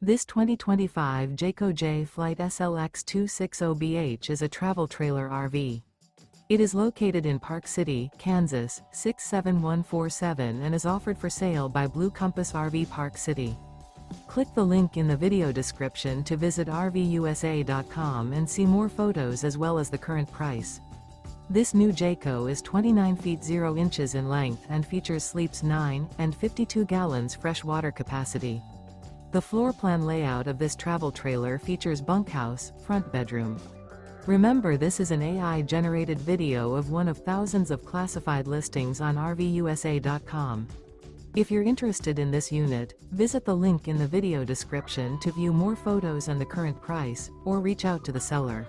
This 2025 Jayco Jay Flight SLX 260BH is a travel trailer RV. It is located in Park City, Kansas, 67147 and is offered for sale by Blue Compass RV Park City. Click the link in the video description to visit RVUSA.com and see more photos as well as the current price. This new Jayco is 29 feet 0 inches in length and features sleeps 9 and 52 gallons fresh water capacity. The floor plan layout of this travel trailer features bunkhouse, front bedroom. Remember, this is an AI-generated video of one of thousands of classified listings on RVUSA.com. If you're interested in this unit, visit the link in the video description to view more photos and the current price, or reach out to the seller.